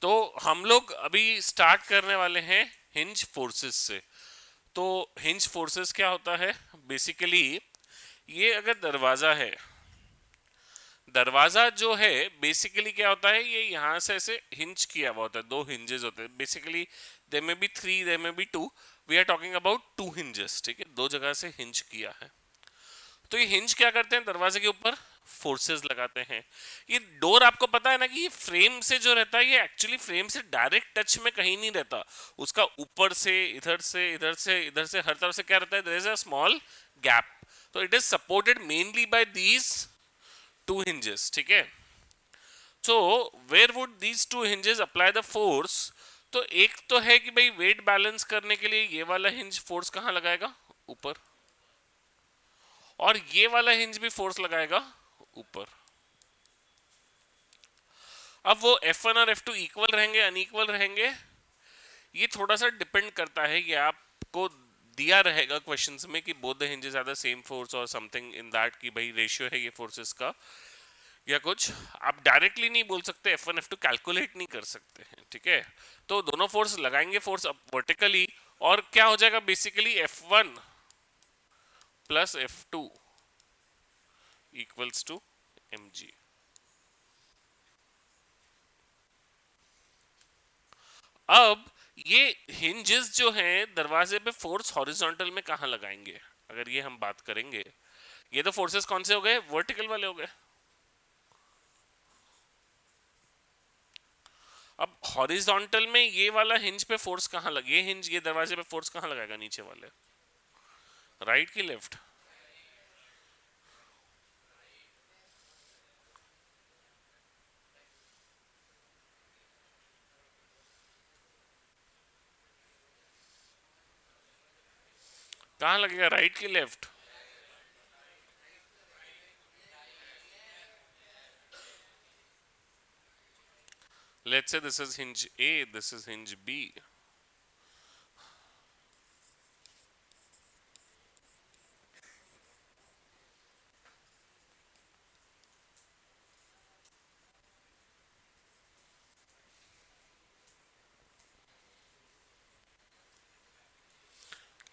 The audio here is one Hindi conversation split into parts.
तो हम लोग अभी स्टार्ट करने वाले हैं हिंज फोर्सेस से। तो हिंज फोर्सेस क्या होता है बेसिकली? ये अगर दरवाजा है, दरवाजा जो है बेसिकली क्या होता है, ये यहाँ से ऐसे हिंज किया हुआ होता है, दो हिंजेस होते हैं बेसिकली। दे में बी थ्री, दे में B two, we are talking about two hinges, ठीक है, दो जगह से हिंज किया है। तो ये हिंज क्या करते हैं, दरवाजे के ऊपर फोर्सेस लगाते हैं। ये डोर आपको पता है ना कि ये फ्रेम से जो रहता है, ये एक्चुअली फ्रेम से डायरेक्ट टच में कहीं नहीं रहता। उसका ऊपर से इधर से इधर से इधर से हर तरफ से क्या रहता है, there is a small gap. तो it is supported mainly by these two hinges, ठीक है। So where would these two hinges apply the force? तो एक तो है कि भाई वेट बैलेंस करने के लिए ये वाला हिंज फोर्स कहाँ लगाएगा, ऊपर। और ये वाला हिंज भी फोर्स लगाएगा ऊपर। अब वो F1 और F2 इक्वल रहेंगे अनइक्वल रहेंगे, ये थोड़ा सा डिपेंड करता है। ये आपको दिया रहेगा क्वेश्चंस में कि both the hinges are the same force और समथिंग इन दैट, कि भाई रेशियो है ये फोर्सेस का या कुछ। आप डायरेक्टली नहीं बोल सकते, F1 F2 कैलकुलेट नहीं कर सकते हैं, ठीक है। तो दोनों फोर्स लगाएंगे, फोर्स अप वर्टिकली, और क्या हो जाएगा basically, F1 plus F2 equals to mg। अब ये हिंजेस जो हैं दरवाजे पे फोर्स हॉरिजॉन्टल में कहाँ लगाएंगे, अगर ये हम बात करेंगे। ये तो फोर्सेस कौन से हो गए, वर्टिकल वाले हो गए। अब हॉरिजॉन्टल में ये वाला हिंज पे फोर्स कहाँ लगे, ये हिंज ये दरवाजे पे फोर्स कहाँ लगाएगा, नीचे वाले, राइट की लेफ्ट? कहाँ लगेगा, राइट की left? Let's say this is hinge A, this is hinge B.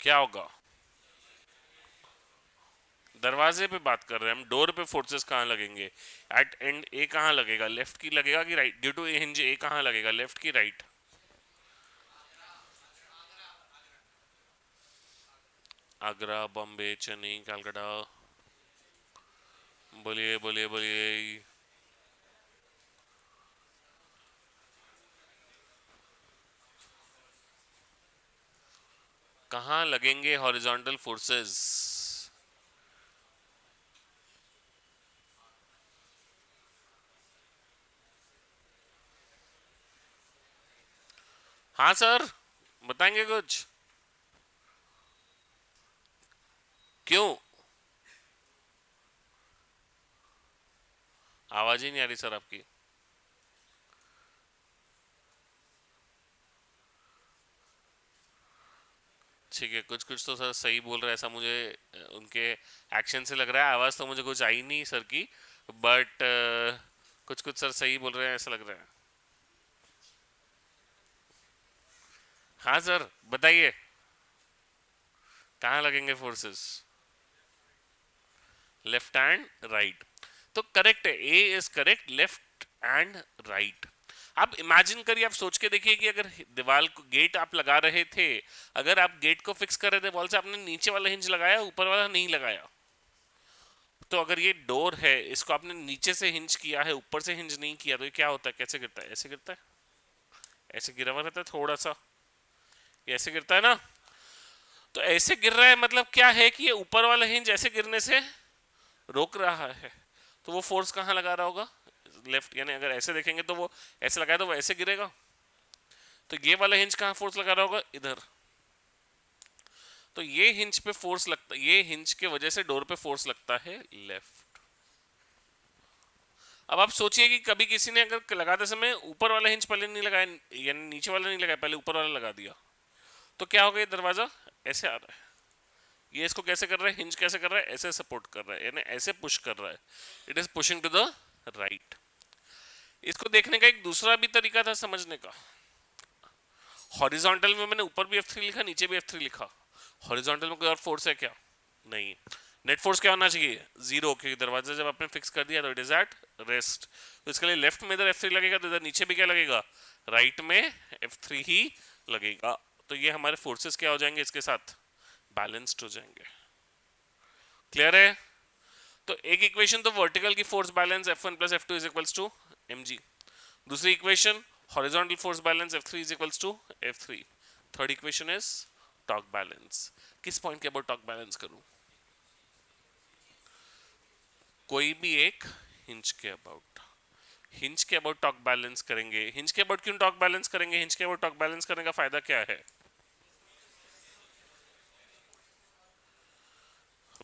क्या होगा, दरवाजे पे बात कर रहे हैं हम, डोर पे फोर्सेस कहाँ लगेंगे, एट एंड ए कहाँ लगेगा, लेफ्ट की लगेगा कि right? Due to A hinge A कहाँ लगेगा, लेफ्ट की राइट? आगरा, बॉम्बे, चेन्नई, कलकत्ता। बोलिए बोलिए बोलिए। कहाँ लगेंगे हॉरिजॉन्टल फोर्सेस? हाँ सर, बताएंगे कुछ? क्यों? आवाज ही नहीं आ रही सर आपकी। ठीक है, कुछ कुछ तो सर सही बोल रहा है, ऐसा मुझे उनके एक्शन से लग रहा है। आवाज तो मुझे कुछ आई नहीं सर की, बट कुछ कुछ सर सही बोल रहे हैं ऐसा लग रहा है। हाँ सर बताइए, कहाँ लगेंगे फोर्सेस? Left and right. तो करेक्ट है, A is correct, left and right. आप इमेजिन करिए, आप सोच के देखिए कि अगर दीवार को गेट आप लगा रहे थे, अगर आप गेट को फिक्स कर रहे थे वॉल से, आपने नीचे वाला हिंज लगाया, ऊपर वाला नहीं लगाया। तो अगर ये डोर है, इसको आपने नीचे से हिंज किया है, ऊपर से हिंज नहीं किया, तो ये क्या होता है, कैसे गिरता है, ऐसे गिरता है, ऐसे गिरा हुआ रहता है थोड़ा सा, ये ऐसे गिरता है ना। तो ऐसे गिर रहा है मतलब क्या है कि ये ऊपर वाला हिंज ऐसे गिरने से रोक रहा है। तो वो फोर्स कहाँ लगा रहा होगा, लेफ्ट, यानी अगर ऐसे देखेंगे तो वो ऐसे लगाया तो वो ऐसे गिरेगा। तो ये वाला हिंज कहाँ फोर्स लगा रहा होगा, इधर। तो ये हिंज पे फोर्स लगता, ये हिंज के वजह से डोर पे फोर्स लगता है लेफ्ट। अब आप सोचिए कि कभी किसी ने अगर लगाते समय ऊपर वाला हिंज पहले नहीं लगाया, यानी नीचे वाला नहीं लगाया, पहले ऊपर वाला लगा दिया, तो क्या होगा, ये दरवाजा ऐसे आ रहा है, ये इसको कैसे कर रहा है, हिंज कैसे कर रहा है, ऐसे सपोर्ट कर रहा है, यानी ऐसे पुश कर रहा है, it is pushing to the right. इसको देखने का एक दूसरा भी तरीका था समझने का। हॉरिजॉन्टल में मैंने ऊपर भी F3 लिखा, नीचे भी F3 लिखा। हॉरिजॉन्टल में कोई और फोर्स है क्या? नहीं। नेट फोर्स क्या होना चाहिए? जीरो, क्योंकि दरवाजा जब आपने फिक्स कर दिया तो इट इज एट रेस्ट। तो इसके लिए लेफ्ट में इधर F3 लगेगा, तो इधर नीचे भी क्या लगेगा? राइट में F3 ही लगेगा। तो ये हमारे फोर्सेस क्या हो जाएंगे इसके साथ? बैलेंस्ड हो जाएंगे। क्लियर है? तो एक इक्वेशन तो वर्टिकल की force balance F1 plus F2 is equals to mg। दूसरी equation horizontal force balance F3 is equals to F3। Third equation is torque balance. किस पॉइंट के अबाउट टॉर्क बैलेंस करूं? कोई भी एक हिंज के अबाउट। हिंज के अबाउट टॉर्क बैलेंस करेंगे। हिंज के अबाउट क्यों टॉर्क बैलेंस करेंगे? हिंज के अबाउट टॉर्क बैलेंस करने का फायदा क्या है?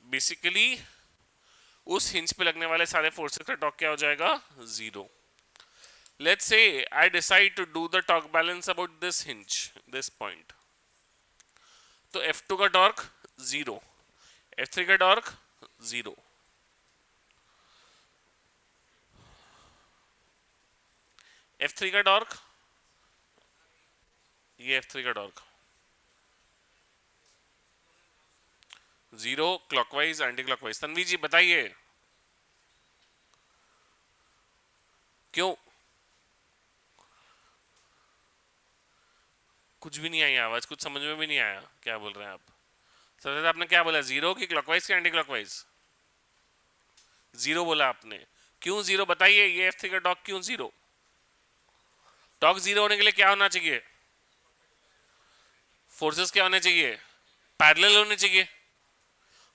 बेसिकली उस हिंज पे लगने वाले सारे फोर्सेस का टॉर्क क्या हो जाएगा? Zero. Let's say I decide to do the torque balance about this hinge, this point. तो F2 का टॉर्क जीरो, F3 का टॉर्क जीरो, F3 का टॉर्क, ये F3 का torque zero, clockwise anti clockwise. Tanvi ji बताइए क्यों? कुछ भी नहीं आई आवाज, कुछ समझ में भी नहीं आया क्या बोल रहे हैं आप। सर आपने क्या बोला? जीरो की क्लॉकवाइज की एंटी क्लॉकवाइज? जीरो बोला आपने। क्यों जीरो बताइए? ये F3 का टॉर्क क्यों जीरो? टॉर्क जीरो होने के लिए क्या होना चाहिए? फोर्सेस क्या होने चाहिए? पैरेलल होने चाहिए।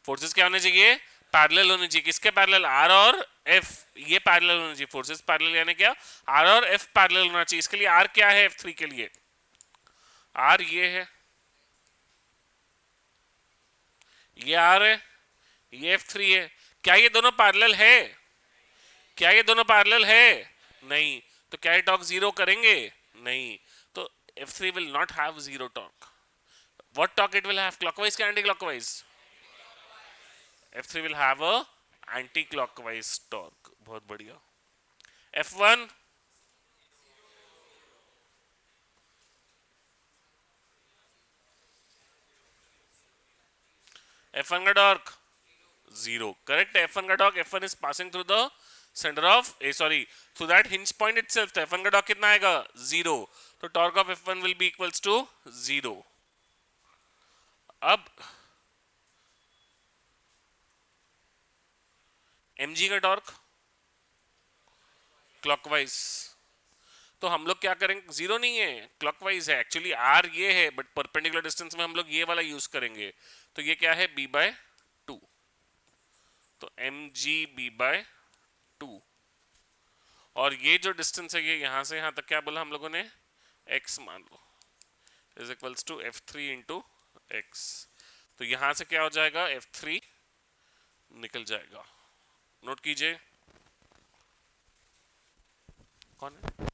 फोर्सेस क्या होने चाहिए? पैरेलल होने चाहिए। किसके पैरेलल? आर और एफ। ये पैरेलल होने चाहिए। फोर्सेस पैरेलल यानी क्या? आर और एफ पैरेलल होना चाहिए। इसके लिए आर क्या है F3 के लिए? आर ये है, ये आर है, ये F3 है। क्या ये दोनों पैरेलल है? क्या ये दोनों पैरेलल है? नहीं। तो क्या ये टॉर्क जीरो करेंगे? नहीं। तो F3 will not have zero torque. What torque it will have? Clockwise का anti clockwise? F3 will have a anti-clockwise torque। बहुत बढ़िया। F1, F1 का टॉर्क जीरो, करेक्ट। F1 का torque, F1 is passing through the center of sorry, through that hinge point itself। तो F1 का टॉर्क कितना आएगा? जीरो। तो torque of F1 will be equals to zero. अब mg का टॉर्क क्लॉकवाइज। तो हम लोग क्या करेंगे? जीरो नहीं है, क्लॉकवाइज है। एक्चुअली आर ये है, बट परपेंडिकुलर डिस्टेंस में हम लोग ये वाला यूज करेंगे। तो ये क्या है? b by two. तो mg b/2। और ये जो डिस्टेंस है ये यहां से यहां तक क्या बोला हम लोगों ने? x मान लो is equals to F3 into X. तो यहां से क्या हो जाएगा? F3 निकल जाएगा। नोट कीजिए। कौन है?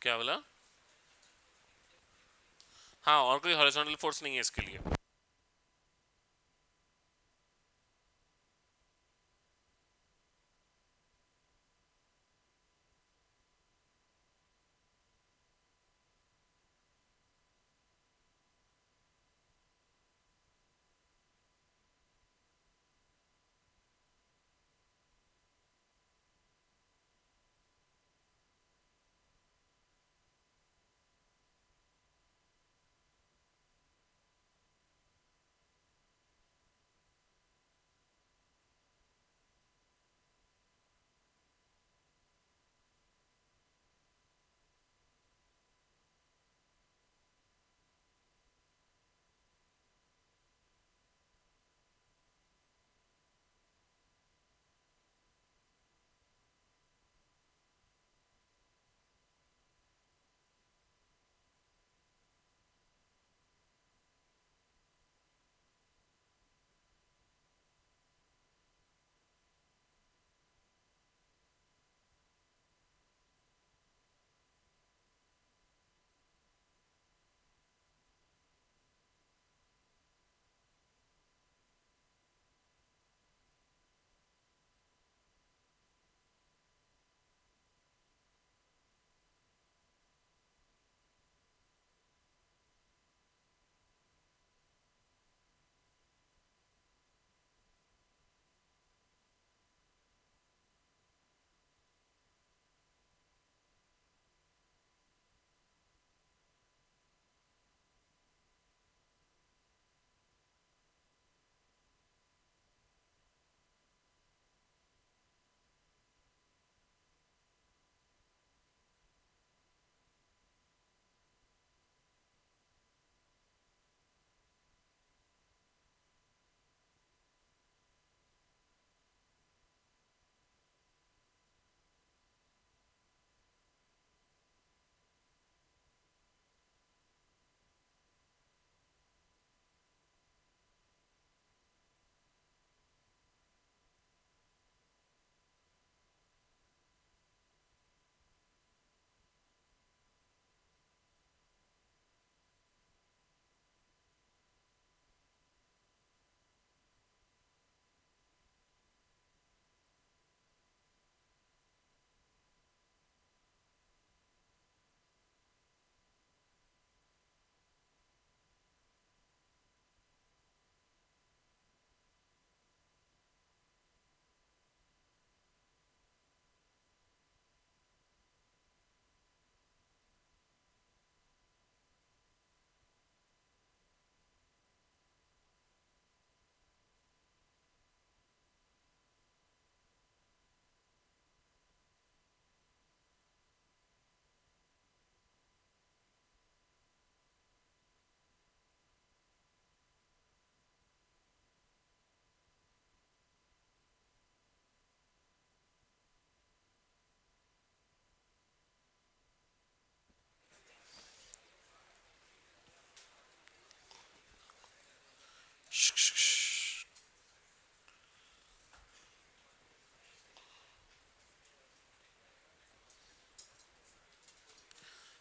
क्या बोला? हाँ, और कोई हॉरिजॉन्टल फोर्स नहीं है इसके लिए।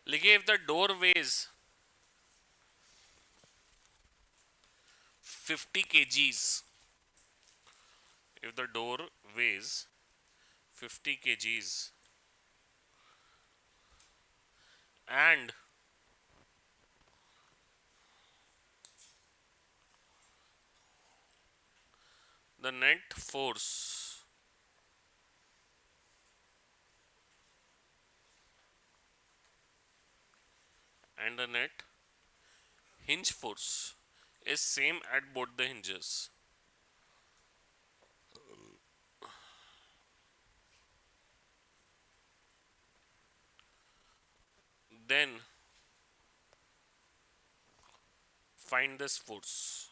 लिखिए, if the door weighs 50 kgs, if the door weighs 50 kgs and the net force and the net hinge force is same at both the hinges, then find this force.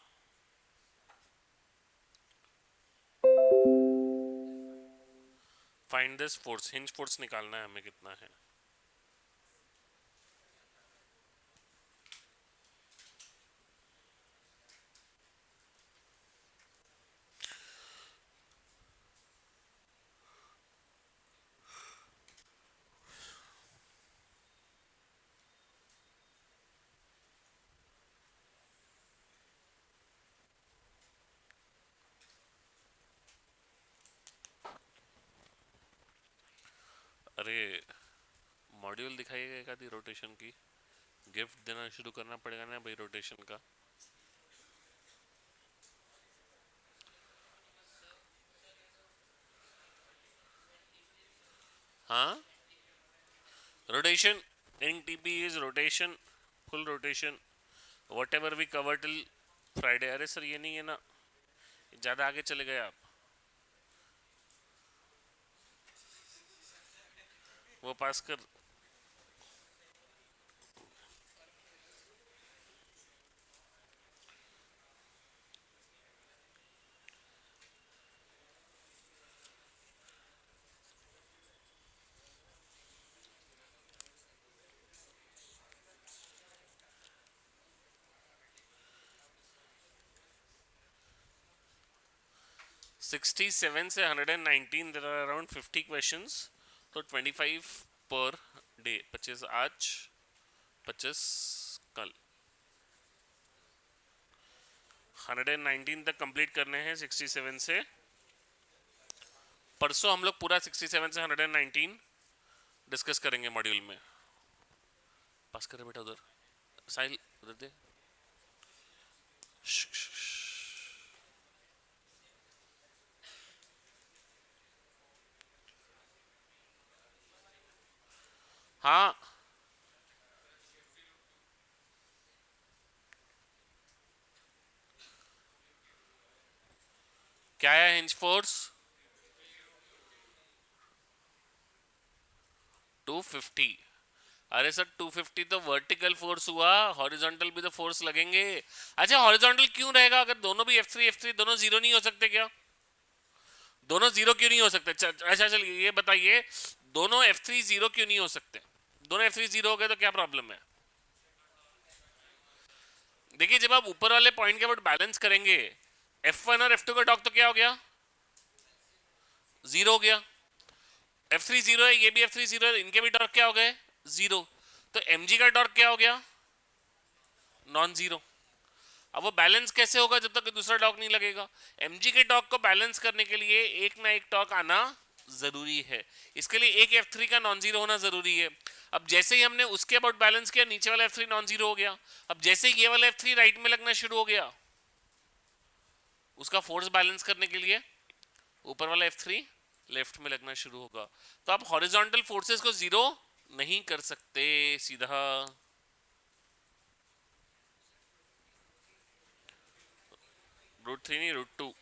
Find this force, hinge force निकालना है हमें कितना है. अरे मॉड्यूल दिखाइएगा एक आधी रोटेशन की, गिफ्ट देना शुरू करना पड़ेगा ना भाई रोटेशन का। हाँ, rotation in TP is rotation, full rotation, whatever we cover till Friday। अरे सर ये नहीं है ना, ज़्यादा आगे चले गए आप। वो पास कर। सिक्सटी सेवन से 119, देर आर अराउंड 50 क्वेश्चंस, तो 25 पर डे, 25 आज, 25 कल, 119 तक कंप्लीट करने हैं 67 से। परसों हम लोग पूरा 67 से 119 डिस्कस करेंगे मॉड्यूल में। पास करे बेटा उधर, साहिल उधर दे। हाँ, क्या है हिंज फोर्स? 250। अरे सर 250 तो वर्टिकल फोर्स हुआ, हॉरिजॉन्टल भी तो फोर्स लगेंगे। अच्छा हॉरिजॉन्टल क्यों रहेगा? अगर दोनों भी F3 दोनों जीरो नहीं हो सकते क्या? दोनों जीरो क्यों नहीं हो सकते? अच्छा चलिए ये बताइए, दोनों F3 जीरो क्यों नहीं हो सकते? दोनों F3 जीरो हो गए तो क्या प्रॉब्लम है? देखिए जब आप ऊपर वाले पॉइंट के ऊपर बैलेंस करेंगे, F1 और F2 का डॉग तो क्या हो गया? जीरो हो गया। F3 जीरो है, ये भी F3 जीरो है, इनके भी डॉग क्या हो गए? जीरो। तो mg का डॉग क्या हो गया? Non zero. अब वो बैलेंस कैसे होगा जब तक दूसरा टॉक नहीं लगेगा? mg के टॉक को बैलेंस करने के लिए एक ना एक टॉक आना जरूरी है। इसके लिए एक F3 का नॉन जीरो होना जरूरी है। अब जैसे ही हमने उसके अबाउट बैलेंस किया, नीचे वाला F3 नॉन जीरो हो गया। अब जैसे ही ये वाला F3 राइट में लगना शुरू हो गया, उसका फोर्स बैलेंस करने के लिए ऊपर वाला F3 लेफ्ट में लगना शुरू होगा। तो आप हॉरिजॉन्टल फोर्सेस को जीरो नहीं कर सकते सीधा। √3 नहीं, √2।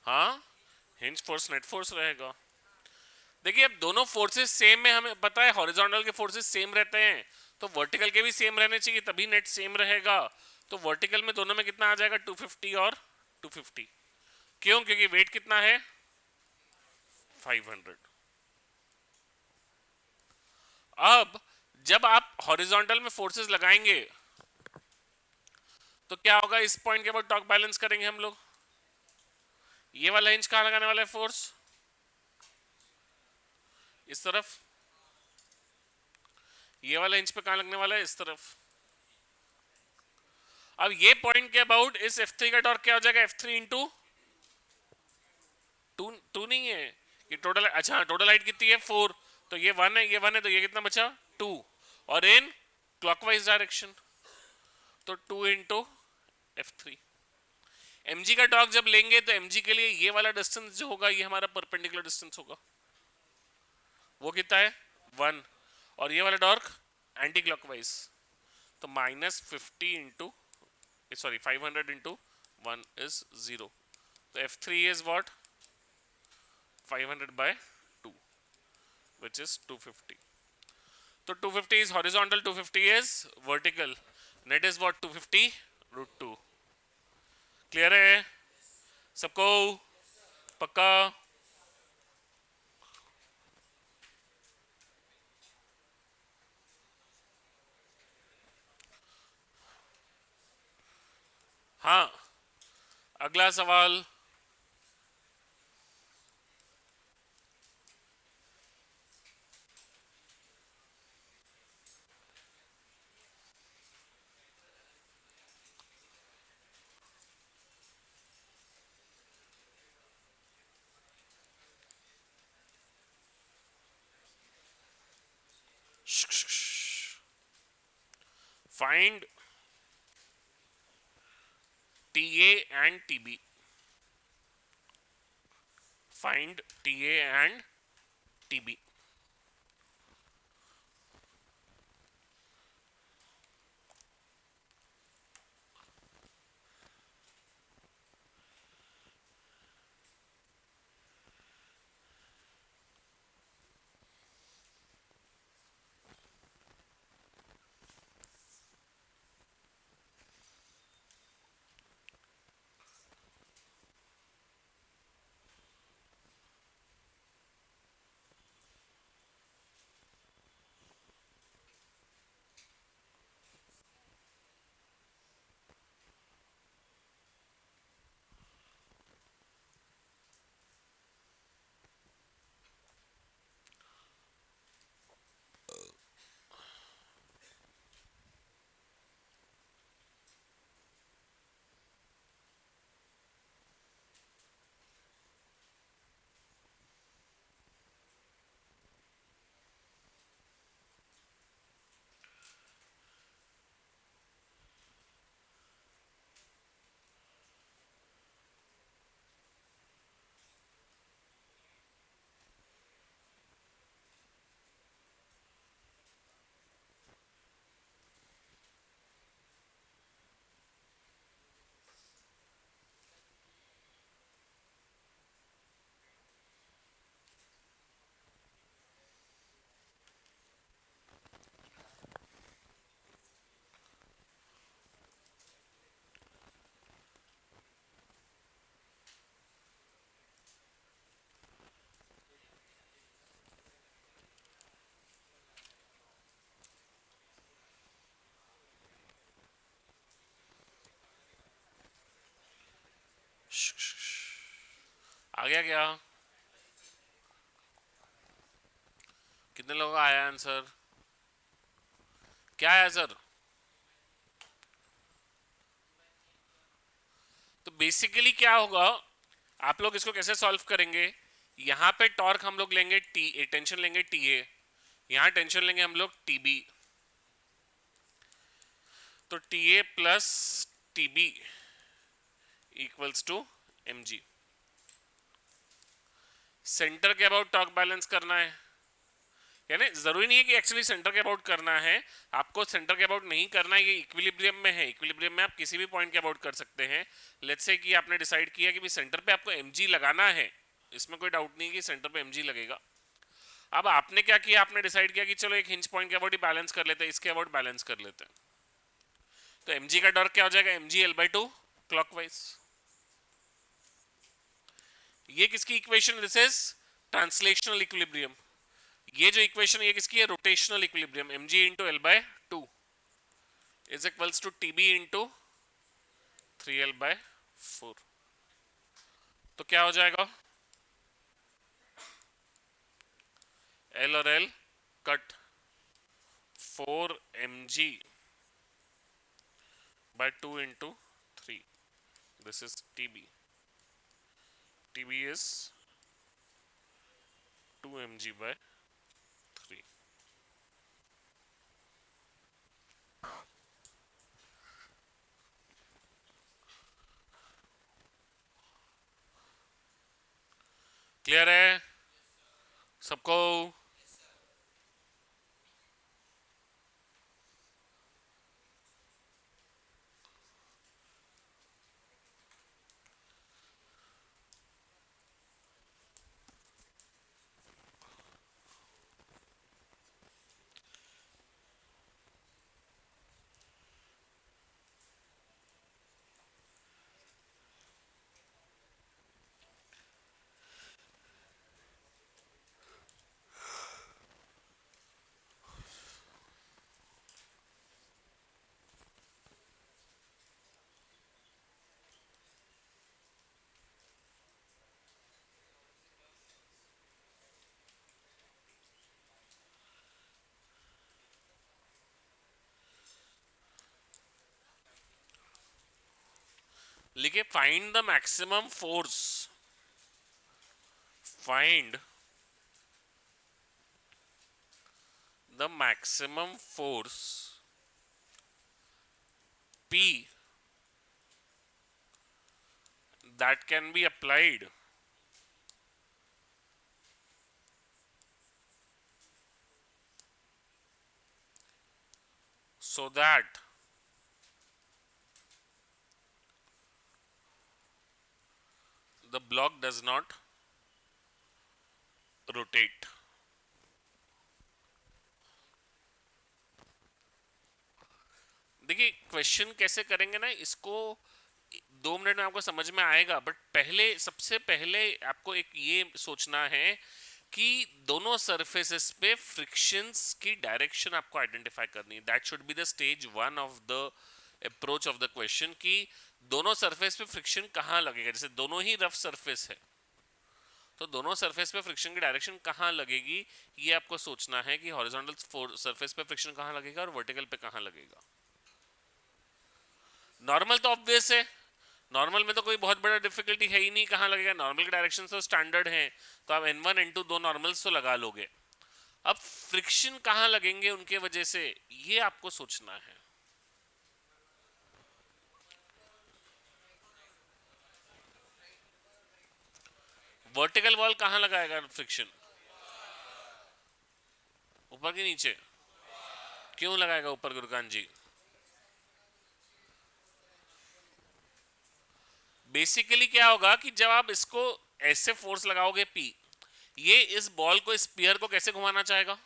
हाँ, हिंज फोर्स नेट फोर्स रहेगा। देखिए अब दोनों फोर्सेस सेम में, हमें पता है हॉरिजॉन्टल के फोर्सेस सेम रहते हैं, तो वर्टिकल के भी सेम रहने चाहिए, तभी नेट सेम रहेगा। तो वर्टिकल में दोनों में कितना आ जाएगा? 250 और 250। क्यों? क्योंकि वेट कितना है? 500। अब जब आप हॉरिजॉन्टल में फोर्सेस लगाएंगे तो क्या होगा? इस पॉइंट के बाद टॉर्क बैलेंस करेंगे हम लोग। ये वाला हिंज कहाँ लगाने वाला है फोर्स? इस तरफ। ये वाला इंच पे कहां लगने वाला है? इस तरफ। अब ये पॉइंट के अबाउट इस F3 का टॉर्क क्या हो जाएगा? F3 into two. टू नहीं है ये टोटल। अच्छा टोटल हाइट कितनी है? 4। तो ये 1 है, ये 1 है, तो ये कितना बचा? 2। और इन क्लॉकवाइज डायरेक्शन, तो 2 इंटू F3। mg का टॉर्क जब लेंगे तो mg के लिए ये वाला डिस्टेंस जो होगा, ये हमारा परपेंडिकुलर डिस्टेंस होगा। वो कितना है? 1। और ये वाला टॉर्क एंटी क्लॉकवाइज, तो -50 into, sorry 500 into 1 is 0. So F3 is what? 500 by 2, which is 250. So 250 is horizontal, 250 is vertical. Net is what? 250 √2। Clear है सबको? पक्का? हाँ, अगला सवाल। Find TA and TB. Find TA and TB. आ गया क्या? कितने लोगों का आया आंसर? क्या आया सर? तो बेसिकली क्या होगा, आप लोग इसको कैसे सॉल्व करेंगे? यहाँ पे टॉर्क हम लोग लेंगे टी ए, टेंशन लेंगे टी ए, यहाँ टेंशन लेंगे हम लोग टी बी। तो T A plus T B equals to M G. Centre के अबाउट टॉर्क बैलेंस करना है, यानी जरूरी नहीं है कि एक्चुअली सेंटर के अबाउट करना है। आपको सेंटर के अबाउट नहीं करना है, ये इक्विलिब्रियम में है। इक्विलिब्रियम में आप किसी भी पॉइंट के अबाउट कर सकते हैं। लेट्स से कि आपने डिसाइड किया कि भी सेंटर पे आपको एमजी लगाना है, इसमें कोई डाउट नहीं है कि सेंटर पे एमजी लगेगा। अब आपने क्या किया, आपने डिसाइड किया कि चलो एक हिंज पॉइंट के अबाउट ही बैलेंस कर लेते हैं, इसके अबाउट बैलेंस कर लेते हैं। तो एमजी का डॉर्क क्या हो जाएगा? MG L by two clockwise. ये किसकी equation? This is translational equilibrium. ये जो इक्वेशन ये किसकी है? Rotational equilibrium. M G into L by two is equals to T B into three L by four. तो क्या हो जाएगा? एल और L cut, four M G by two into three, this is T B. T B is two M G by three. Clear है सबको? लिखे find the maximum force. Find the maximum force P that can be applied so that the block does not rotate. देखिए क्वेश्चन कैसे करेंगे ना इसको, 2 मिनट में आपको समझ में आएगा, बट पहले सबसे पहले आपको एक ये सोचना है कि दोनों सरफेसेस पे फ्रिक्शंस की डायरेक्शन आपको आइडेंटिफाई करनी है। That should be the stage one of the approach of the question कि दोनों सरफेस पे फ्रिक्शन कहाँ लगेगा। जैसे दोनों ही रफ सरफेस है तो दोनों सरफेस पे फ्रिक्शन की डायरेक्शन कहाँ लगेगी, ये आपको सोचना है कि हॉरिजॉन्टल सरफेस पे फ्रिक्शन कहाँ लगेगा और वर्टिकल पे कहाँ लगेगा। नॉर्मल तो ऑब्वियस है, नॉर्मल में तो कोई बहुत बड़ा डिफिकल्टी है ही नहीं, कहाँ लगेगा। नॉर्मल के डायरेक्शन तो स्टैंडर्ड है, तो आप N1 N2 दो नॉर्मल्स तो लगा लोगे। अब फ्रिक्शन कहाँ लगेंगे उनके वजह से, ये आपको सोचना है। वर्टिकल वॉल कहाँ लगाएगा फ्रिक्शन, ऊपर के नीचे। क्यों लगाएगा ऊपर गुरकान जी? बेसिकली क्या होगा कि जब आप इसको ऐसे फोर्स लगाओगे पी, ये इस बॉल को, इस स्पीयर को कैसे घुमाना चाहेगा?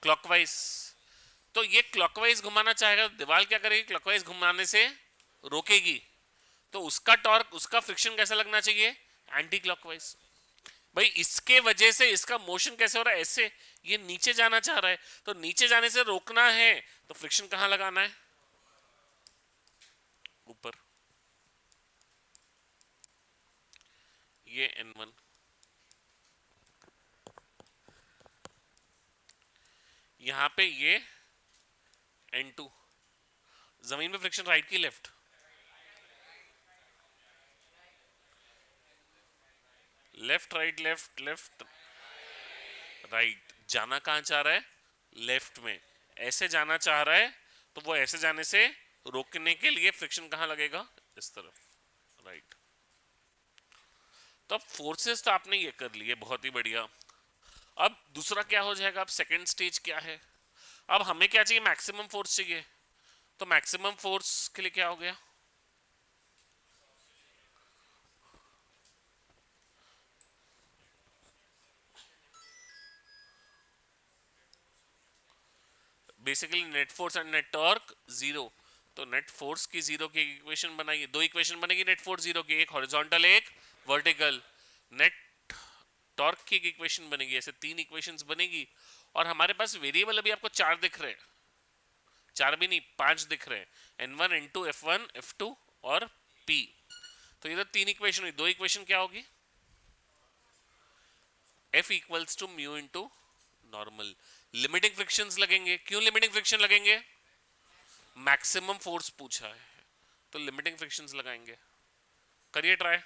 क्लॉकवाइज। तो ये क्लॉकवाइज घुमाना चाहेगा, तो दीवार क्या करेगी? क्लॉकवाइज घुमाने से रोकेगी। तो उसका टॉर्क, उसका फ्रिक्शन कैसा लगना चाहिए? Anti clockwise. भाई इसके वजह से इसका मोशन कैसे हो रहा है? ऐसे। ये नीचे जाना चाह रहा है, तो नीचे जाने से रोकना है तो फ्रिक्शन कहां लगाना है? ऊपर। ये N1, यहां पे ये N2। जमीन पे फ्रिक्शन राइट की left? Left right left left right. जाना कहां चाह रहा है? लेफ्ट में। ऐसे जाना चाह रहा है, तो वो ऐसे जाने से रोकने के लिए फ्रिक्शन कहां लगेगा? इस तरफ, राइट। तो अब फोर्सेस तो आपने ये कर लिए, बहुत ही बढ़िया। अब दूसरा क्या हो जाएगा? अब सेकंड स्टेज क्या है? अब हमें क्या चाहिए? मैक्सिमम फोर्स चाहिए। तो मैक्सिमम फोर्स के लिए क्या हो गया? Basically net force and net torque zero. तो नेट फोर्स की जीरो की इक्वेशन बनाइए। दो इक्वेशन बनेगी नेट फोर्स जीरो की, एक हॉरिजॉन्टल एक वर्टिकल। नेट टॉर्क की एक इक्वेशन बनेगी। ऐसे 3 इक्वेशंस बनेगी। और हमारे पास वेरिएबल अभी आपको 4 दिख रहे हैं। 4 भी नहीं, 5 दिख रहे हैं। N1 N2 F1 F2 और P। तो ये तो 3 इक्वेशन हुई। दो इक्वेशन क्या होगी? F equals to mu into normal. Limiting frictions लगेंगे। क्यों लिमिटिंग फ्रिक्शन लगेंगे? मैक्सिमम फोर्स पूछा है, तो लिमिटिंग फ्रिक्शंस लगाएंगे। करिए ट्राई।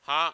हाँ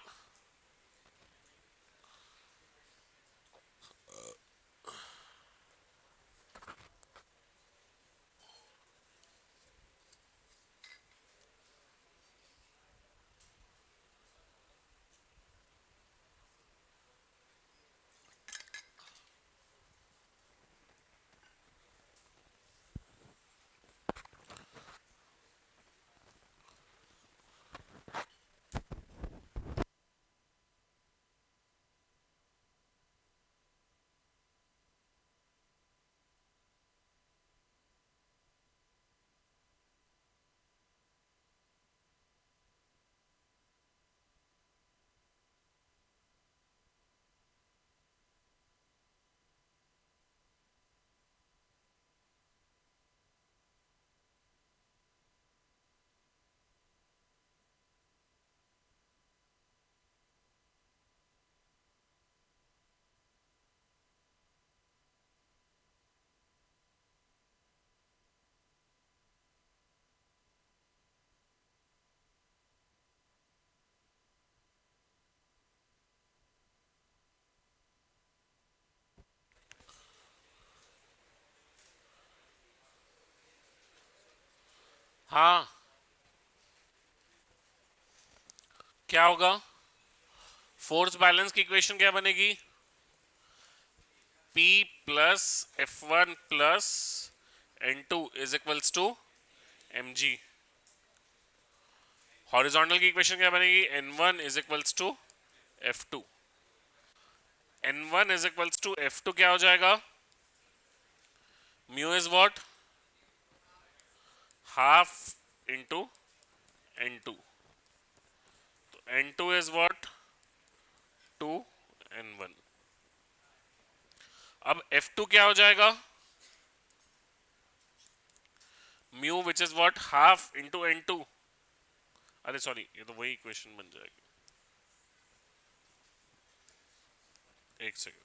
हाँ, क्या होगा? फोर्स बैलेंस की इक्वेशन क्या बनेगी? P plus F1 plus N2 is equals to mg। Horizontal की इक्वेशन क्या बनेगी? N1 is equals to F2। N1 is equals to F2 क्या हो जाएगा? Mu is what? Half into N2। तो N2 इज व्हाट? 2 N1। अब F2 क्या हो जाएगा? Mu which is what? Half into N2। अरे सॉरी, ये तो वही इक्वेशन बन जाएगी। एक सेकेंड।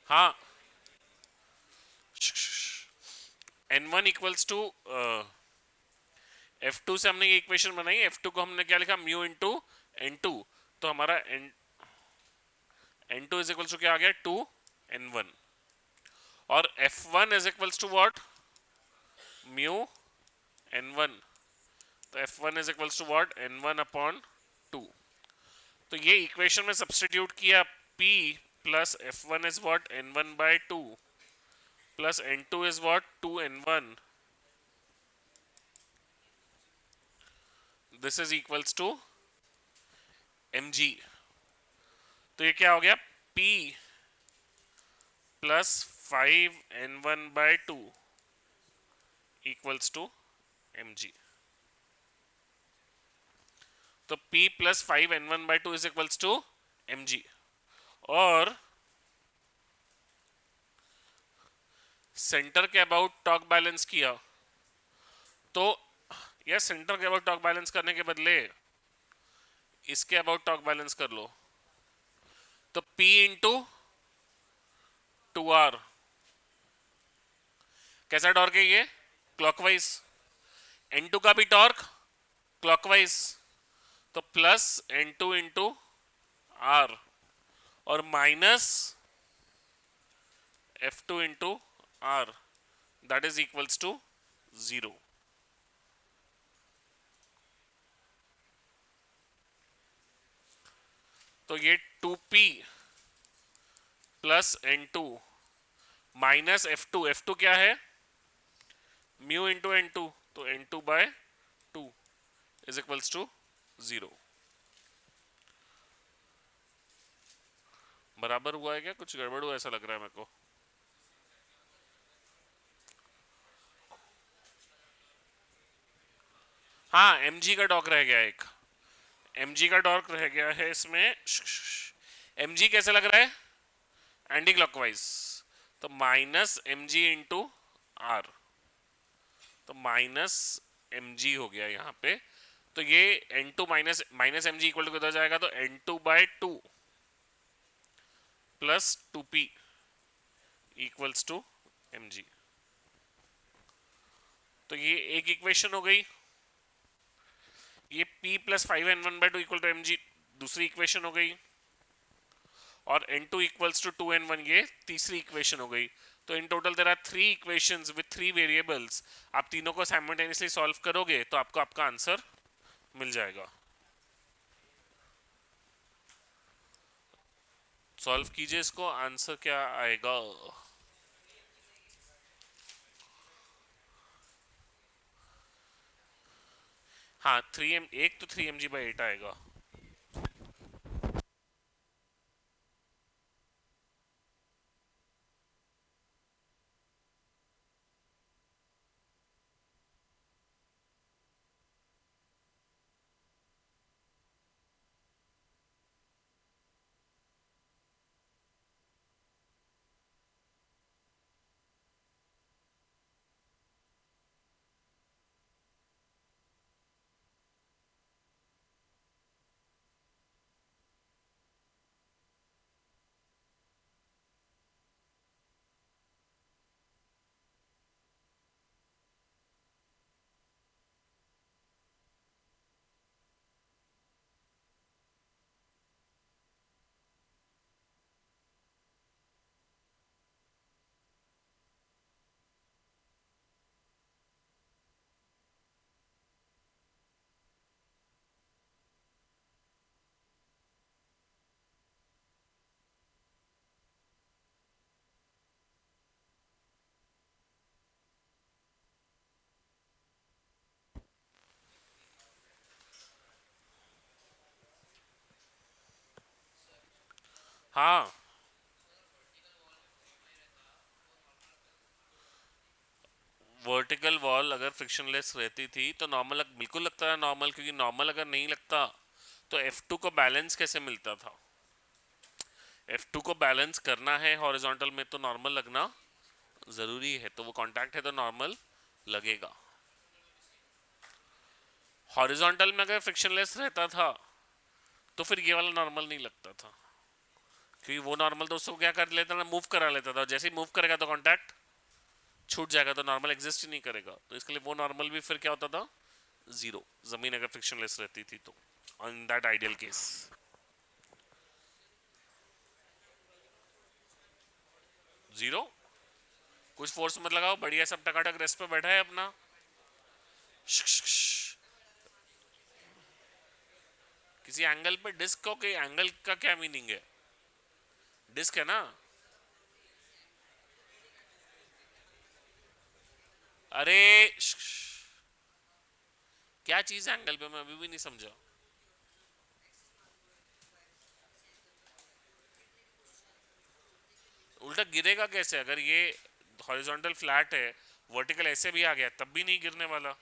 हाँ, N1 इक्वल्स टू F2 से हमने ये इक्वेशन बनाई। F2 को हमने क्या लिखा? Mu into N2। तो हमारा N2 इज इक्वल्स टू क्या आ गया? 2 N1। और F1 is equals to what? Mu N1। तो F1 is equals to what? N1 upon 2। तो ये इक्वेशन में सब्सटीट्यूट किया। P plus F1 is what? N1 by 2 plus N2 is what? 2 N1। This is equals to mg। तो ये क्या हो गया? P plus 5 N1 by 2 equals to mg। तो P plus 5 N1 by 2 is equals to mg। और सेंटर के अबाउट टॉर्क बैलेंस किया तो यह सेंटर के अबाउट टॉर्क बैलेंस करने के बदले इसके अबाउट टॉर्क बैलेंस कर लो। तो P इंटू 2R। कैसा टॉर्क है ये? क्लॉकवाइज। N2 का भी टॉर्क क्लॉकवाइज। तो प्लस N2 इंटू R और minus F2 into R, that is equals to 0। तो ये 2P plus N2 minus F2 क्या है? Mu into N2। तो N2 bye 2 is equals to 0। बराबर हुआ है क्या? कुछ गड़बड़ हुआ ऐसा लग रहा है मेरे को। हाँ, mg का टॉर्क रह गया एक। mg का टॉर्क रह गया है इसमें। mg कैसे लग रहा है? Anti clockwise. तो माइनस mg इंटू आर। तो माइनस mg हो गया यहाँ पे। तो ये n2 minus minus M G equal to कितना जाएगा? तो n2/2 plus 2p equals to mg। तो ये एक इक्वेशन हो गई। ये p plus 5n1/2 equal to mg दूसरी इक्वेशन हो गई। और n2 इक्वल्स टू 2n1 ये तीसरी इक्वेशन हो गई। तो in total there are 3 equations with 3 variables. आप तीनों को साइमल्टेनियसली सॉल्व करोगे तो आपको आपका आंसर मिल जाएगा। सॉल्व कीजिए इसको, आंसर क्या आएगा? हाँ, 3m, एक तो 3mg/8 आएगा। हाँ, वर्टिकल वॉल अगर फ्रिक्शनलेस रहती थी तो नॉर्मल बिल्कुल लगता है नॉर्मल, क्योंकि नॉर्मल अगर नहीं लगता तो F2 को बैलेंस कैसे मिलता था? F2 को बैलेंस करना है हॉरिजॉन्टल में तो नॉर्मल लगना जरूरी है, तो वो कांटेक्ट है तो नॉर्मल लगेगा। हॉरिजॉन्टल में अगर फ्रिक्शनलेस रहता था तो फिर ये वाला नॉर्मल नहीं लगता था, क्योंकि वो नॉर्मल तो उसको क्या कर लेता था, मूव करा लेता था। जैसे ही मूव करेगा तो कांटेक्ट छूट जाएगा, तो नॉर्मल एग्जिस्ट ही नहीं करेगा। तो इसके लिए वो नॉर्मल भी फिर क्या होता था? जीरो। जमीन अगर फ्रिक्शनलेस रहती थी तो, on that ideal case. Zero. कुछ फोर्स मत लगाओ, बढ़िया सब टकाटक रेस्ट पे बैठा है अपना। किसी एंगल पे डिस्क को, के एंगल का क्या मीनिंग है? डिस्क है ना। अरे क्या चीज है एंगल पे, मैं अभी भी नहीं समझा। उल्टा गिरेगा कैसे अगर ये हॉरिजॉन्टल फ्लैट है? वर्टिकल ऐसे भी आ गया तब भी नहीं गिरने वाला।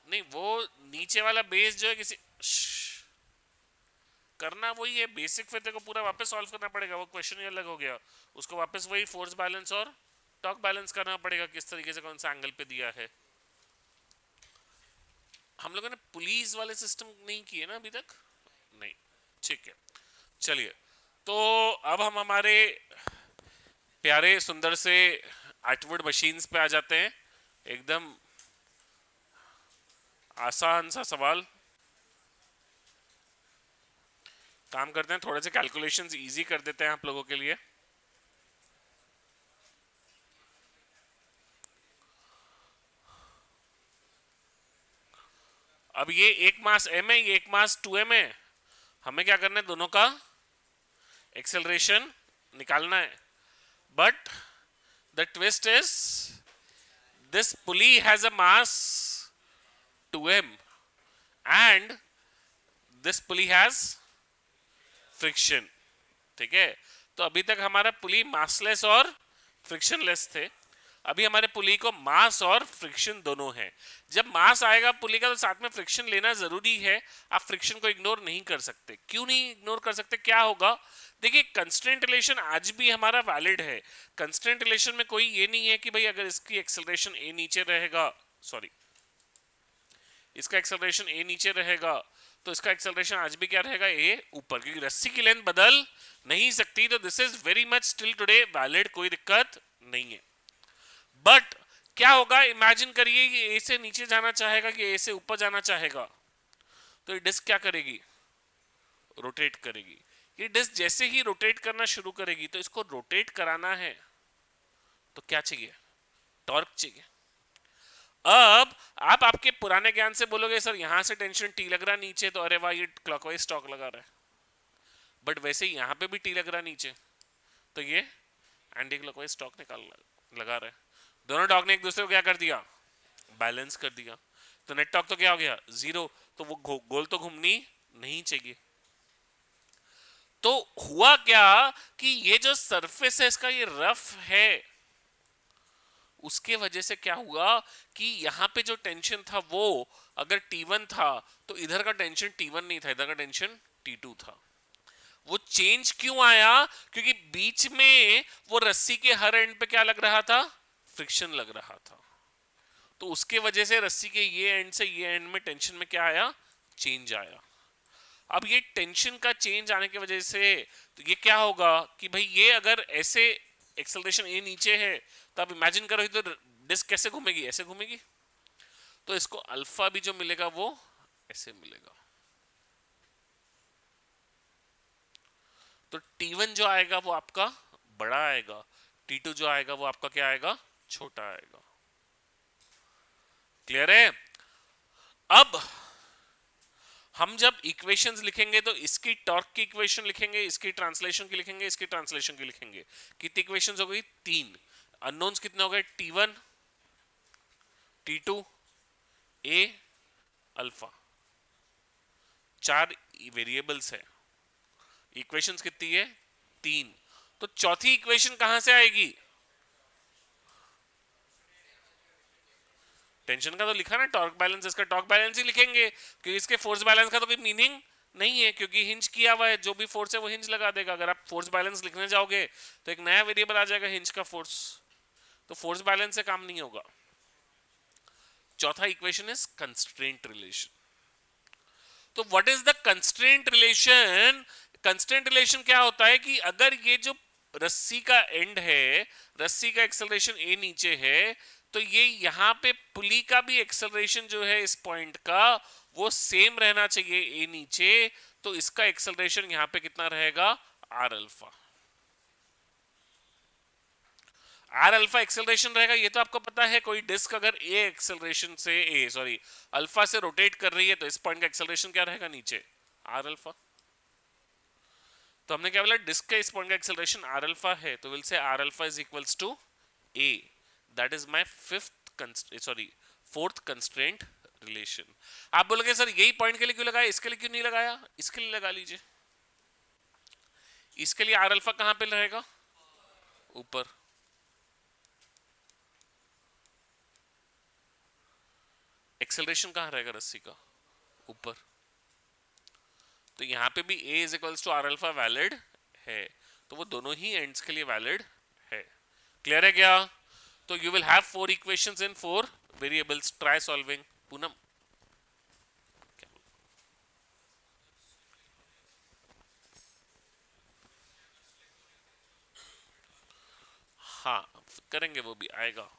नहीं, वो नीचे वाला बेस जो है किसी करना वही है बेसिक, फिर तेरे को पूरा वापस सॉल्व करना पड़ेगा। वो क्वेश्चन ही अलग हो गया। उसको वापस वही फोर्स बैलेंस और टॉर्क बैलेंस करना पड़ेगा, किस तरीके से कौन सा एंगल पे दिया है। हम लोगों ने पुलिस वाले सिस्टम नहीं किए ना अभी तक। नहीं। ठीक है, चलिए। तो अब हम हमारे प्यारे सुंदर से आर्टवुड मशीन्स पे आ जाते हैं। एकदम आसान सा सवाल। काम करते हैं, थोड़े से कैलकुलेशंस इजी कर देते हैं आप लोगों के लिए। अब ये एक मास m है, ये एक मास 2m है। हमें क्या करना है? दोनों का एक्सेलरेशन निकालना है। But the twist is this pulley has a mass 2m and this pulley has friction, ठीक है। तो अभी तक हमारा पुली मासलेस और फ्रिक्शनलेस थे, अभी हमारे पुली को मास और फ्रिक्शन दोनों है। जब मास आएगा पुली का तो साथ में फ्रिक्शन लेना जरूरी है, आप फ्रिक्शन को इग्नोर नहीं कर सकते। क्यों नहीं इग्नोर कर सकते, क्या होगा? देखिए कंस्ट्रेंट रिलेशन आज भी हमारा वैलिड है। कंस्ट्रेंट रिलेशन में कोई ये नहीं है कि भाई अगर इसकी एक्सेलरेशन ए नीचे रहेगा, सॉरी इसका एक्सेलरेशन ए नीचे रहेगा तो इसका एक्सेलरेशन आज भी क्या रहेगा, ए ऊपर, क्योंकि रस्सी की लेंथ बदल नहीं सकती। तो this is very much still today valid, कोई दिक्कत नहीं है। बट क्या होगा, इमेजिन करिए कि ए से नीचे जाना चाहेगा कि ए से ऊपर जाना चाहेगा, तो ये डिस्क क्या करेगी, रोटेट करेगी। ये डिस्क जैसे ही रोटेट करना शुरू करेगी तो इसको रोटेट कराना है तो क्या चाहिए, टॉर्क चाहिए। अब आप आपके पुराने ज्ञान से बोलोगे सर यहां से टेंशन टी लग रहा नीचे, तो अरे वाह ये क्लॉकवाइज टॉर्क लगा रहा है, बट वैसे ही यहां पे भी टी लग रहा नीचे, तो ये एंटी क्लॉकवाइज टॉर्क निकाल लगा रहा है। दोनों टॉर्क ने एक दूसरे को क्या कर दिया, बैलेंस कर दिया। तो नेट टॉर्क तो क्या हो गया, जीरो। तो वो गोल तो घूमनी नहीं चाहिए। तो हुआ क्या कि ये जो सरफेस है इसका ये रफ है, उसके वजह से क्या हुआ कि यहां पे जो टेंशन था वो अगर T1 था तो इधर का टेंशन T1 नहीं था, इधर का टेंशन T2 था। वो चेंज क्यों आया, क्योंकि बीच में वो रस्सी के हर एंड पे क्या लग रहा था, फ्रिक्शन लग रहा था। तो उसके वजह से रस्सी के ये एंड से ये एंड में टेंशन में क्या आया, चेंज आया। अब ये टेंशन का चेंज आने की वजह से तो ये क्या होगा कि भाई ये अगर ऐसे एक्सेलरेशन ए नीचे है तो आप इमेजिन करो तो डिस्क कैसे घूमेगी, ऐसे घूमेगी। तो इसको अल्फा भी जो मिलेगा वो ऐसे मिलेगा। तो T1 जो आएगा वो आपका बड़ा आएगा, T2 जो आएगा वो आपका क्या आएगा, छोटा आएगा। क्लियर है? अब हम जब इक्वेशंस लिखेंगे तो इसकी टॉर्क की इक्वेशन लिखेंगे, इसकी ट्रांसलेशन की लिखेंगे, इसकी ट्रांसलेशन की लिखेंगे। कितनी इक्वेशंस हो गई, तीन। अननोन्स कितने हो गए, T1 T2 ए अल्फा, चार वेरिएबल्स है। इक्वेशंस कितनी है, तीन। तो चौथी इक्वेशन कहां से आएगी, टेंशन का तो लिखा ना टॉर्क बैलेंस, इसका टॉर्क बैलेंस ही लिखेंगे क्योंकि इसके फोर्स बैलेंस का तो कोई मीनिंग नहीं है, क्योंकि हिंज किया हुआ है, जो भी फोर्स है वो हिंज लगा देगा। अगर आप फोर्स बैलेंस लिखने जाओगे तो एक नया वेरिएबल आ जाएगा हिंज का फोर्स, तो फोर्स बैलेंस से काम नहीं होगा। चौथा इक्वेशन इज कंस्ट्रेंट रिलेशन। तो what is the constraint relation, constraint relation क्या होता है कि अगर ये जो रस्सी का एंड है, रस्सी का एक्सेलरेशन ए नीचे है, तो ये यहां पे पुली का भी एक्सेलरेशन जो है इस पॉइंट का वो सेम रहना चाहिए ए नीचे। तो इसका एक्सेलरेशन यहां पे कितना रहेगा, R alpha. R alpha acceleration रहेगा, ये तो आपको पता है। कोई डिस्क अगर ए एक्सेलरेशन से ए सॉरी अल्फा से रोटेट कर रही है तो इस पॉइंट का एक्सेलरेशन क्या रहेगा, नीचे आर अल्फा। तो हमने क्या बोला, डिस्क के इस पॉइंट का एक्सेलरेशन आर अल्फा है, तो will say R alpha is equals to A. That is my fourth constraint relation. आप बोलोगे सर यही पॉइंट के लिए क्यों लगाया, इसके लिए क्यों नहीं लगाया, इसके लिए लगा लीजिए। इसके लिए आर अल्फा कहां पे रहेगा, ऊपर। एक्सेलरेशन कहां रहेगा रस्सी का, ऊपर। तो यहां पे भी a is equals to R alpha valid है, तो वो दोनों ही एंड्स के लिए वैलिड है। क्लियर है क्या? तो you will have four equations in four variables. Try solving Poonam. हाँ करेंगे, वो भी आएगा।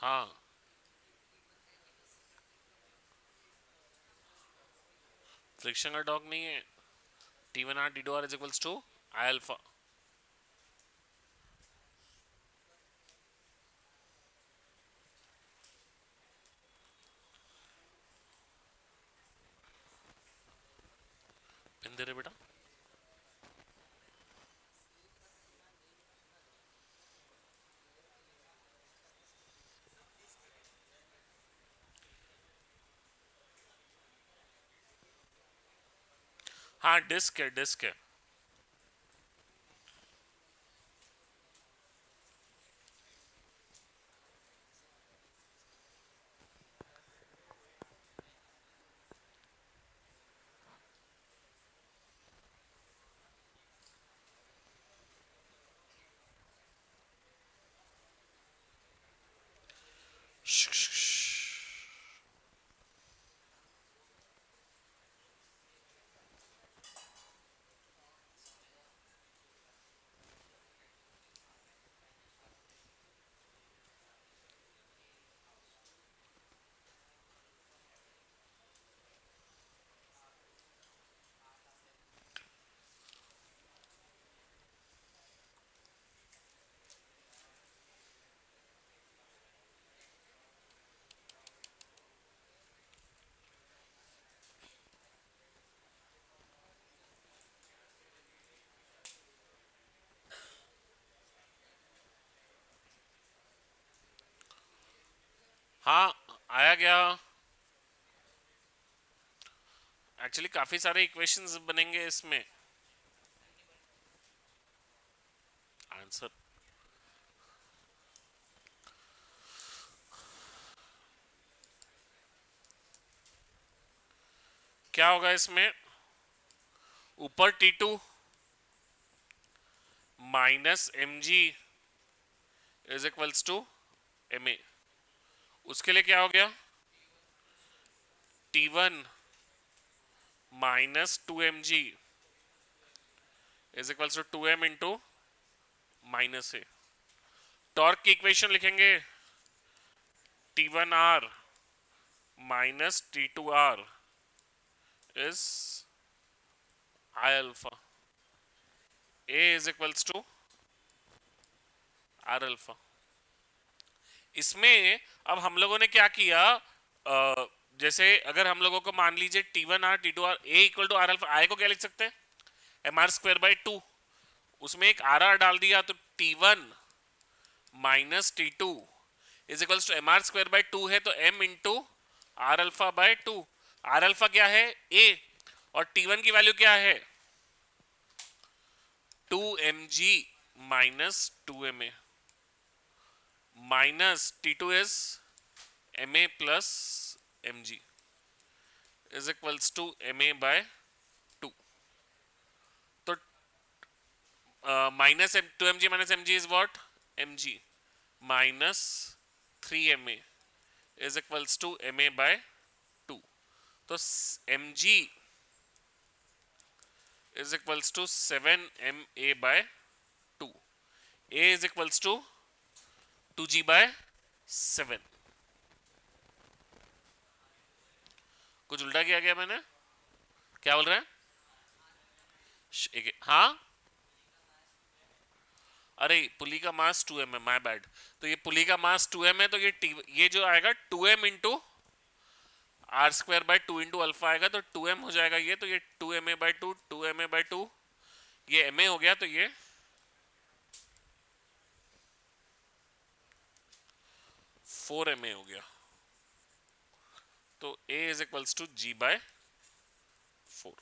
हाँ, फ्रिक्शन का टॉर्क नहीं है। T1R T2R is equals to I alpha. Pin दे रहे बेटा। हाँ, डिस्क है, डिस्क है। हाँ, आया गया। एक्चुअली काफी सारे इक्वेशंस बनेंगे इसमें। आंसर क्या होगा इसमें? ऊपर T2 minus mg is equals to ma। उसके लिए क्या हो गया? T1 minus 2mg is equals to 2m into minus A. Torque की इक्वेशन लिखेंगे T1R minus T2R is I alpha. A is equals to R alpha. इसमें अब हम लोगों ने क्या किया, जैसे अगर हम लोगों को मान लीजिए T1R T2R A equal to R alpha, I को क्या लिख सकते हैं? mr² by 2। उसमें एक आर डाल दिया तो T1 minus T2 is equals to mr² by 2 है तो m into R alpha by 2। R alpha क्या है? A। और T1 की वैल्यू क्या है? 2mg minus 2ma minus T2 is ma plus mg is equals to ma by 2। तो minus 2mg minus mg is what? mg minus 3ma is equals to ma by 2। तो mg is equals to 7ma by 2। a is equals to 2g by 7। कुछ उल्टा किया गया मैंने? क्या बोल रहे हैं? हाँ, अरे पुली का मास 2m है, माय बैड। तो ये पुली का मास 2m है तो ये जो आएगा 2m into r² by 2 into alpha आएगा तो 2m हो जाएगा ये। तो ये 2ma/2 2ma/2 ये ma हो गया तो ये 4ma हो गया। तो a is equals to g/4।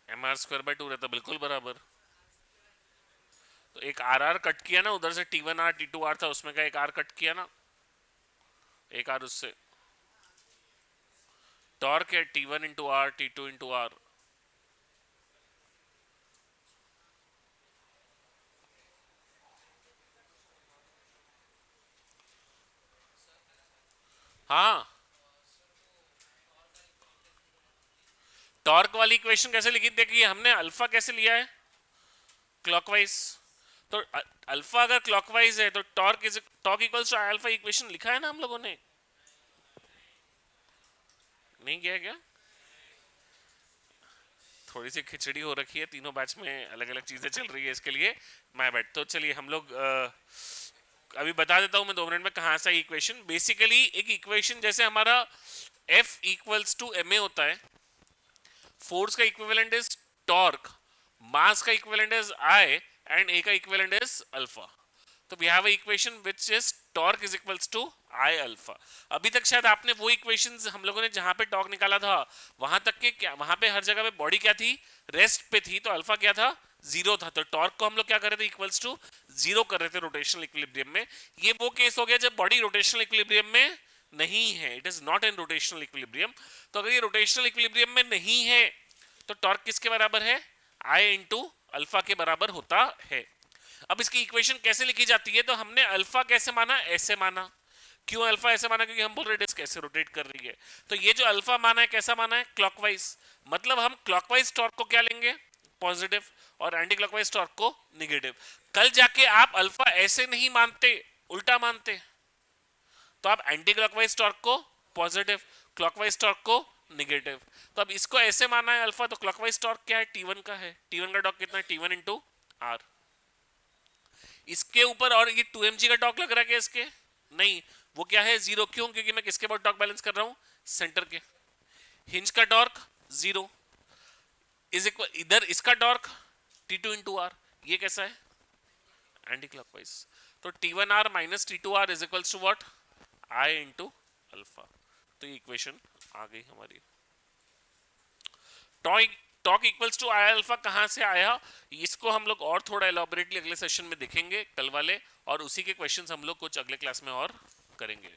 mr² by 2 रहता बिल्कुल बराबर। तो एक आर कट किया ना उधर से, T1R T2R था उसमें का एक आर कट किया ना, एक आर उससे। टॉर्क है T1 into R T2 into R. हाँ, टॉर्क वाली इक्वेशन कैसे लिखी? देखिए हमने अल्फा कैसे लिया है, क्लॉकवाइज। तो अल्फा अगर क्लॉकवाइज है तो torque equals to I alpha, equation लिखा है ना हम लोगों ने, नहीं किया है क्या? थोड़ी सी खिचड़ी हो रखी है, तीनों बैच में अलग अलग चीजें चल रही है, इसके लिए मैं बैठ। तो चलिए हम लोग अभी बता देता हूं मैं 2 मिनट में कहां से इक्वेशन। बेसिकली एक इक्वेशन जैसे हमारा F इक्वल्स टू ma होता है, फोर्स का इक्विवेलेंट इज टॉर्क, मास का equivalent is I and A का इक्विवेलेंट इज अल्फा। तो we have a equation which is torque is equals to I alpha. अभी तक शायद आपने वो इक्वेशंस हम लोगों ने जहां पे टॉर्क निकाला था वहां तक के क्या, वहां पे हर जगह पे बॉडी क्या थी, रेस्ट पे थी, तो अल्फा क्या था, जीरो था। तो टॉर्क को हम लोग क्या कर रहे थे, इक्वल्स टू जीरो कर रहे थे रोटेशनल इक्विलिब्रियम में। ये वो केस हो गया जब बॉडी रोटेशनल इक्विलिब्रियम में नहीं है, it is not in rotational equilibrium. तो अगर ये रोटेशनल इक्विलिब्रियम में नहीं है तो टॉर्क किसके बराबर है, I इंटू अल्फा के बराबर होता है। अब इसकी इक्वेशन कैसे लिखी जाती है, तो हमने अल्फा कैसे माना, ऐसे माना। क्यों अल्फा ऐसे माना, क्योंकि हम बोल रहे डिस्क कैसे रोटेट कर रही है। तो ये जो अल्फा माना है कैसा माना है, क्लॉकवाइज। मतलब हम क्लॉकवाइज टॉर्क को क्या लेंगे, पॉजिटिव, और एंटी क्लॉकवाइज टॉर्क को निगेटिव। कल जाके आप अल्फा ऐसे नहीं मानते, उल्टा मानते, तो आप एंटी क्लॉकवाइज टॉर्क को पॉजिटिव, क्लॉकवाइज टॉर्क को निगेटिव। तो अब इसको ऐसे माना है अल्फा, तो क्लॉकवाइज टॉर्क क्या है, T1 का है। T1 का टॉर्क कितना है, T1 इंटू आर। इसके ऊपर और ये 2mg का टॉर्क लग रहा है क्या इसके, नहीं, वो क्या है, जीरो। क्यों, क्योंकि मैं किसके ऊपर टॉर्क बैलेंस कर रहा हूं, सेंटर के। हिंज का टॉर्क जीरो इज इक्वल, इधर इसका टॉर्क T2 इंटू आर। ये कैसा है, एंटी क्लॉकवाइज। तो T1r minus T2r is equals to what, I into alpha. तो ये इक्वेशन आ गई हमारी। Torque equals to I alpha कहां से आया, इसको हम लोग और थोड़ा एलॉबरेटली अगले सेशन में देखेंगे कल वाले, और उसी के क्वेश्चंस हम लोग कुछ अगले क्लास में और करेंगे।